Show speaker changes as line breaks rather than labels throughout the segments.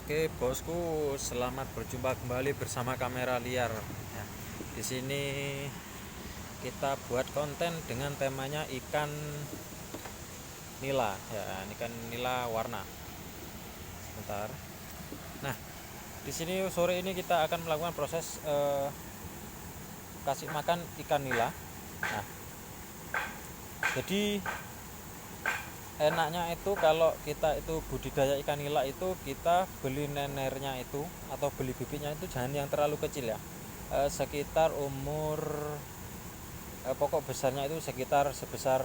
Oke, bosku, selamat berjumpa kembali bersama kamera liar. Ya, di sini kita buat konten dengan temanya ikan nila. Ya, ikan nila warna. Sebentar. Nah, di sini sore ini kita akan melakukan proses kasih makan ikan nila. Nah, jadi enaknya itu kalau kita itu budidaya ikan nila itu kita beli nenernya itu atau beli bibitnya itu jangan yang terlalu kecil ya. Sekitar umur pokok besarnya itu sekitar sebesar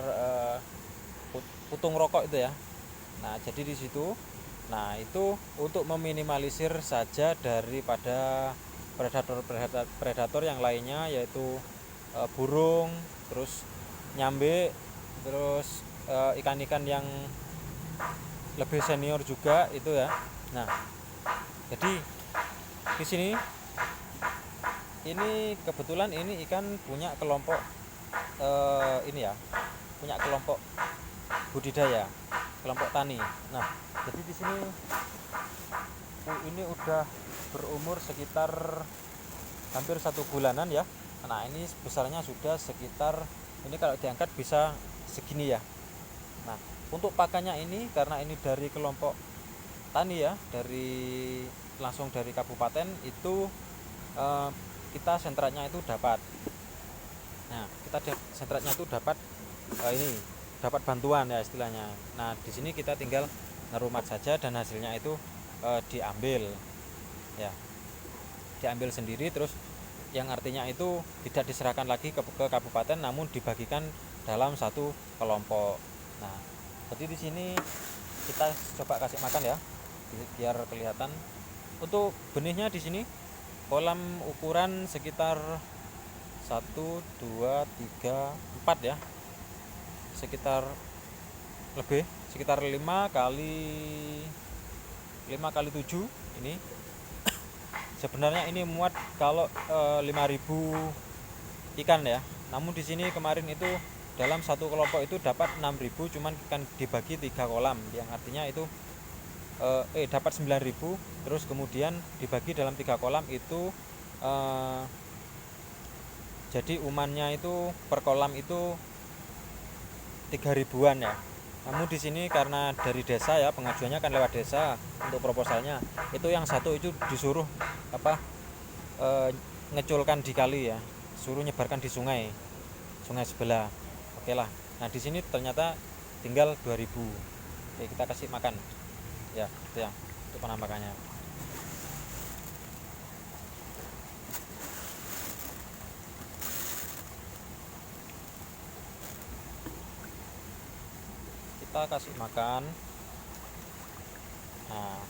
putung rokok itu ya. Nah, jadi di situ, nah itu untuk meminimalisir saja daripada predator yang lainnya, yaitu burung, terus nyambe, terus ikan-ikan yang lebih senior juga itu ya. Nah, jadi di sini ini kebetulan ini ikan punya kelompok ini ya, punya kelompok budidaya, kelompok tani. Nah, jadi di sini ini udah berumur sekitar hampir 1 bulanan ya. Nah, ini besarnya sudah sekitar, ini kalau diangkat bisa segini ya. Nah, untuk pakannya ini karena ini dari kelompok tani ya, langsung dari kabupaten itu, kita sentratnya itu dapat. Nah, kita sentratnya itu dapat ini dapat bantuan ya istilahnya. Nah, di sini kita tinggal ngerumat saja dan hasilnya itu diambil ya, diambil sendiri, terus yang artinya itu tidak diserahkan lagi ke kabupaten, namun dibagikan dalam satu kelompok. Nah, jadi di sini kita coba kasih makan ya, biar kelihatan. Untuk benihnya di sini kolam ukuran sekitar 1 2 3 4 ya, sekitar sekitar 5 kali 7 ini. Sebenarnya ini muat kalau 5.000 ikan ya. Namun di sini kemarin itu dalam satu kelompok itu dapat 6.000, cuman kan dibagi 3 kolam, yang artinya itu dapat 9.000, terus kemudian dibagi dalam 3 kolam itu, jadi umannya itu per kolam itu 3.000-an ya. Namun di sini karena dari desa ya, pengajuannya kan lewat desa untuk proposalnya, itu yang satu itu disuruh ngeculkan di kali ya, suruh nyebarkan di sungai sebelah. Oke lah. Nah, di sini ternyata tinggal 2.000. Oke, kita kasih makan ya, itu ya untuk penampakannya. Kita kasih makan. Nah,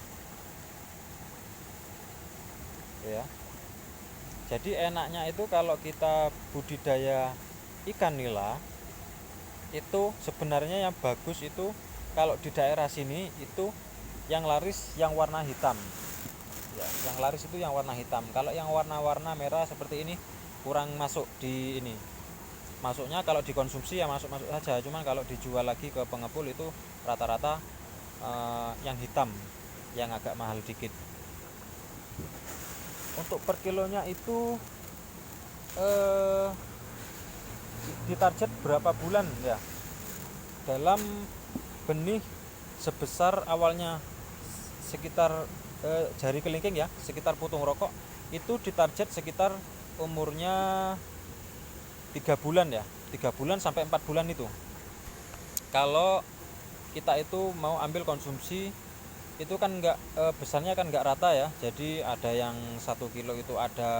ya, jadi enaknya itu kalau kita budidaya ikan nila itu sebenarnya yang bagus itu kalau di daerah sini itu yang laris yang warna hitam ya, yang laris itu yang warna hitam. Kalau yang warna-warna merah seperti ini kurang masuk di ini. Masuknya kalau dikonsumsi ya masuk-masuk saja, cuman kalau dijual lagi ke pengepul itu rata-rata yang hitam, yang agak mahal dikit. Untuk per kilonya itu ditarget berapa bulan ya, dalam benih sebesar awalnya sekitar jari kelingking ya, sekitar putung rokok, itu ditarget sekitar umurnya 3 bulan ya, 3 bulan sampai 4 bulan itu. Kalau kita itu mau ambil konsumsi itu kan enggak, besarnya kan enggak rata ya, jadi ada yang 1 kilo itu ada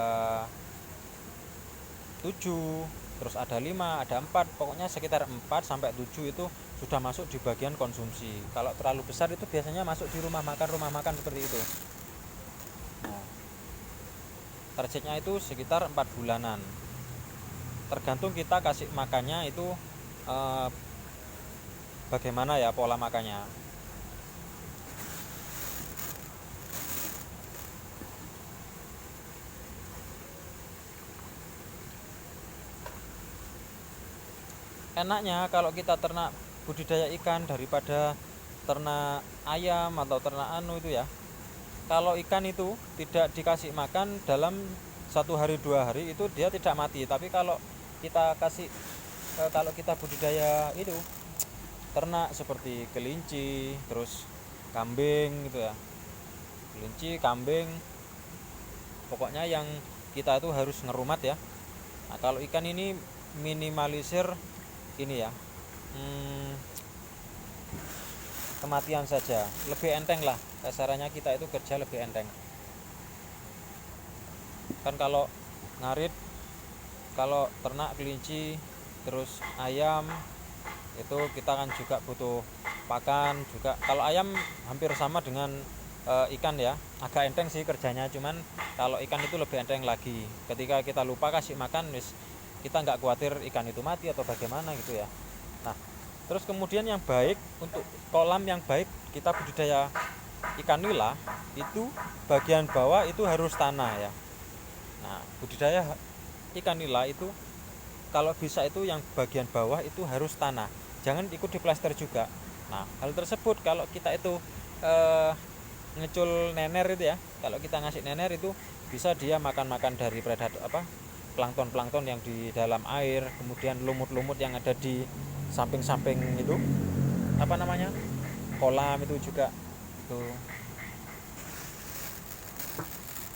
7, terus ada 5, ada 4, pokoknya sekitar 4 sampai 7 itu sudah masuk di bagian konsumsi. Kalau terlalu besar itu biasanya masuk di rumah makan seperti itu. Nah, targetnya itu sekitar 4 bulanan. Tergantung kita kasih makannya itu bagaimana ya pola makannya. Enaknya kalau kita ternak budidaya ikan daripada ternak ayam atau ternak anu itu ya, kalau ikan itu tidak dikasih makan dalam 1 hari 2 hari itu dia tidak mati. Tapi kalau kita kasih kalau kita budidaya itu ternak seperti kelinci, terus kambing gitu ya, kelinci, kambing, pokoknya yang kita itu harus ngerumat ya. Nah, kalau ikan ini minimalisir ini ya, kematian saja, lebih enteng lah kasarannya, kita itu kerja lebih enteng. Kan kalau ngarit, kalau ternak kelinci terus ayam itu kita kan juga butuh pakan juga. Kalau ayam hampir sama dengan ikan ya, agak enteng sih kerjanya, cuman kalau ikan itu lebih enteng lagi. Ketika kita lupa kasih makan, kita nggak khawatir ikan itu mati atau bagaimana gitu ya. Nah, terus kemudian yang baik, untuk kolam yang baik kita budidaya ikan nila itu bagian bawah itu harus tanah ya. Nah, budidaya ikan nila itu kalau bisa itu yang bagian bawah itu harus tanah, jangan ikut diplester juga. Nah, hal tersebut kalau kita itu ngecul nener itu ya, kalau kita ngasih nener itu bisa dia makan dari predator plankton yang di dalam air, kemudian lumut-lumut yang ada di samping-samping itu kolam itu juga tuh.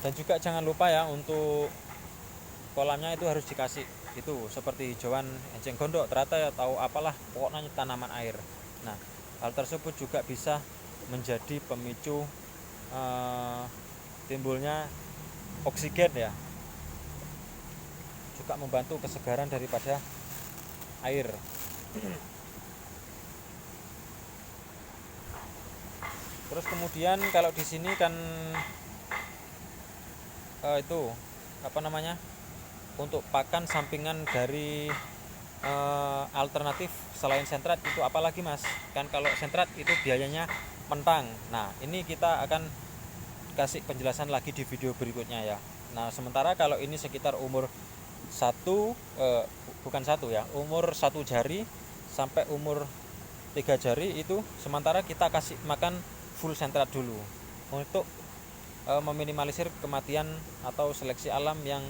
Dan juga jangan lupa ya, untuk kolamnya itu harus dikasih itu seperti hijauan enceng gondok, teratai atau apalah, pokoknya tanaman air. Nah, hal tersebut juga bisa menjadi pemicu timbulnya oksigen ya, juga membantu kesegaran daripada air. Terus kemudian kalau di sini kan itu untuk pakan sampingan dari alternatif selain sentrat itu apalagi mas? Kan kalau sentrat itu biayanya mentang. Nah, ini kita akan kasih penjelasan lagi di video berikutnya ya. Nah, sementara kalau ini sekitar umur umur 1 jari sampai umur 3 jari itu sementara kita kasih makan full sentrat dulu untuk meminimalisir kematian atau seleksi alam yang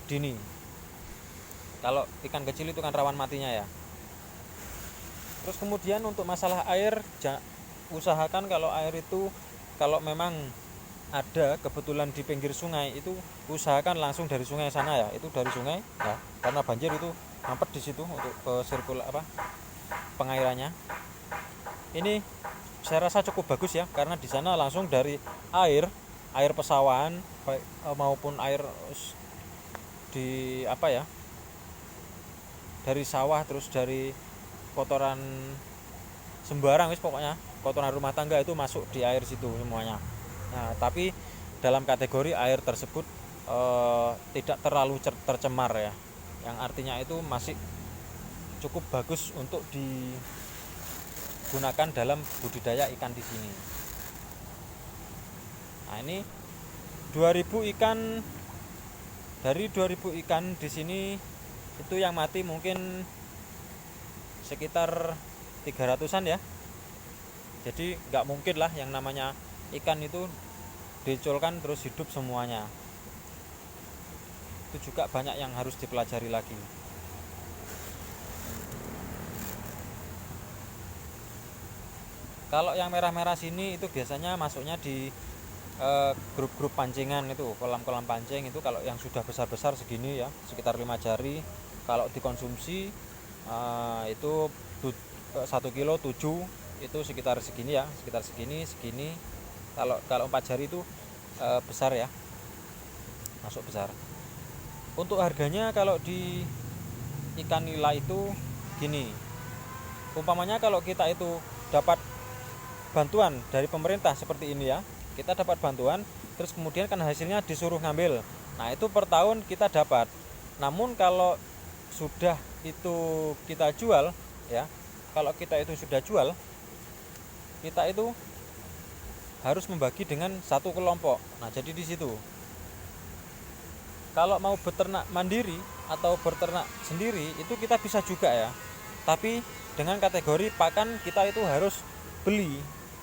dini. Kalau ikan kecil itu kan rawan matinya ya. Terus kemudian untuk masalah air, usahakan kalau air itu kalau memang ada kebetulan di pinggir sungai itu usahakan langsung dari sungai sana ya, itu dari sungai ya, karena banjir itu mampet di situ untuk pengairannya. Ini saya rasa cukup bagus ya, karena di sana langsung dari air pesawahan maupun air di dari sawah, terus dari kotoran sembarang pokoknya kotoran rumah tangga itu masuk di air situ semuanya. Nah, tapi dalam kategori air tersebut tidak terlalu tercemar ya, yang artinya itu masih cukup bagus untuk digunakan dalam budidaya ikan di sini. Nah, ini 2000 ikan, dari 2000 ikan di sini itu yang mati mungkin sekitar 300-an ya. Jadi nggak mungkin lah yang namanya ikan itu diculkan terus hidup semuanya. Itu juga banyak yang harus dipelajari lagi. Kalau yang merah-merah sini itu biasanya masuknya di grup-grup pancingan, itu kolam-kolam pancing itu. Kalau yang sudah besar-besar segini ya, sekitar 5 jari, kalau dikonsumsi itu 1 kilo 7 itu sekitar segini ya, sekitar segini. Kalau 4 jari itu besar ya, masuk besar. Untuk harganya kalau di ikan nila itu gini, umpamanya kalau kita itu dapat bantuan dari pemerintah seperti ini ya, kita dapat bantuan terus kemudian kan hasilnya disuruh ngambil. Nah, itu per tahun kita dapat. Namun kalau sudah itu kita jual ya, kalau kita itu sudah jual, kita itu harus membagi dengan satu kelompok. Nah, jadi di situ kalau mau beternak mandiri atau beternak sendiri itu kita bisa juga ya, tapi dengan kategori pakan kita itu harus beli.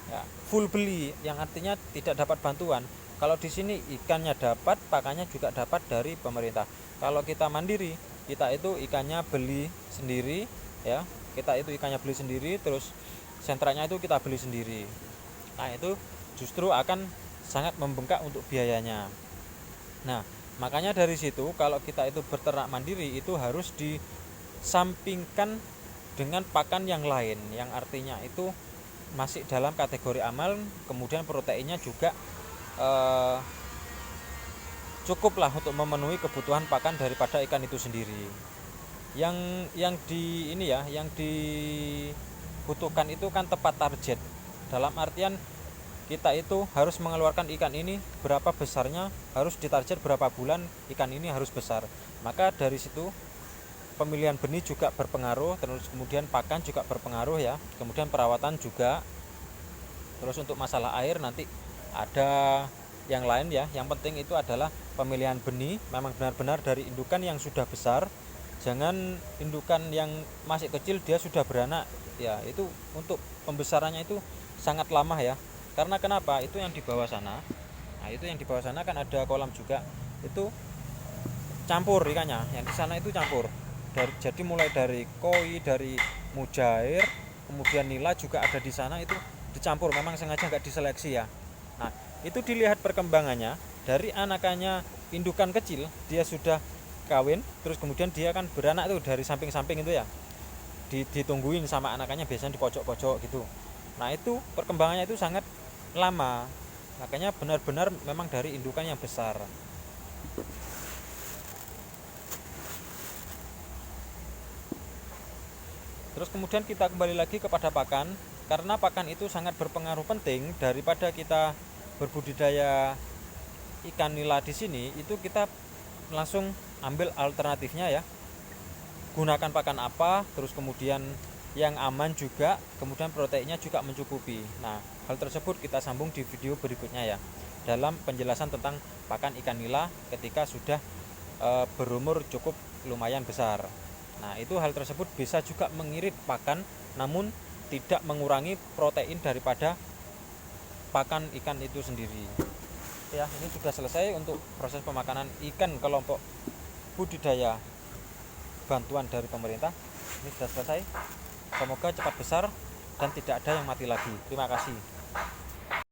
ya, full beli, yang artinya tidak dapat bantuan. Kalau di sini ikannya dapat, pakannya juga dapat dari pemerintah. Kalau kita mandiri, kita itu ikannya beli sendiri, ya, kita itu ikannya beli sendiri, terus sentranya itu kita beli sendiri. Nah itu justru akan sangat membengkak untuk biayanya. Nah makanya dari situ kalau kita itu berternak mandiri itu harus disampingkan dengan pakan yang lain, yang artinya itu masih dalam kategori aman, kemudian proteinnya juga cukuplah untuk memenuhi kebutuhan pakan daripada ikan itu sendiri. Yang di ini ya, yang dibutuhkan itu kan tepat target. Dalam artian kita itu harus mengeluarkan ikan ini berapa besarnya, harus ditarget berapa bulan ikan ini harus besar. Maka dari situ pemilihan benih juga berpengaruh, terus kemudian pakan juga berpengaruh ya, kemudian perawatan juga. Terus untuk masalah air nanti ada yang lain ya. Yang penting itu adalah pemilihan benih memang benar-benar dari indukan yang sudah besar, jangan indukan yang masih kecil dia sudah beranak ya, itu untuk pembesarannya itu sangat lama ya. Karena kenapa? Itu yang di bawah sana, nah itu yang di bawah sana kan ada kolam juga, itu campur ikannya, yang di sana itu campur jadi mulai dari koi, dari mujair, kemudian nila juga ada di sana, itu dicampur, memang sengaja nggak diseleksi ya. Nah itu dilihat perkembangannya dari anakannya, indukan kecil dia sudah kawin, terus kemudian dia kan beranak tuh dari samping-samping itu ya, ditungguin sama anakannya biasanya di pojok-pojok gitu. Nah itu perkembangannya itu sangat lama, makanya benar-benar memang dari indukan yang besar. Terus kemudian kita kembali lagi kepada pakan, karena pakan itu sangat berpengaruh penting. Daripada kita berbudidaya ikan nila di sini, itu kita langsung ambil alternatifnya ya. Gunakan pakan apa, terus kemudian yang aman juga, kemudian proteinnya juga mencukupi. Nah, hal tersebut kita sambung di video berikutnya ya, dalam penjelasan tentang pakan ikan nila ketika sudah berumur cukup lumayan besar. Nah, itu hal tersebut bisa juga mengirit pakan, namun tidak mengurangi protein daripada pakan ikan itu sendiri. Ya, ini sudah selesai untuk proses pemakanan ikan kelompok budidaya bantuan dari pemerintah. Ini sudah selesai. Semoga cepat besar dan tidak ada yang mati lagi. Terima kasih.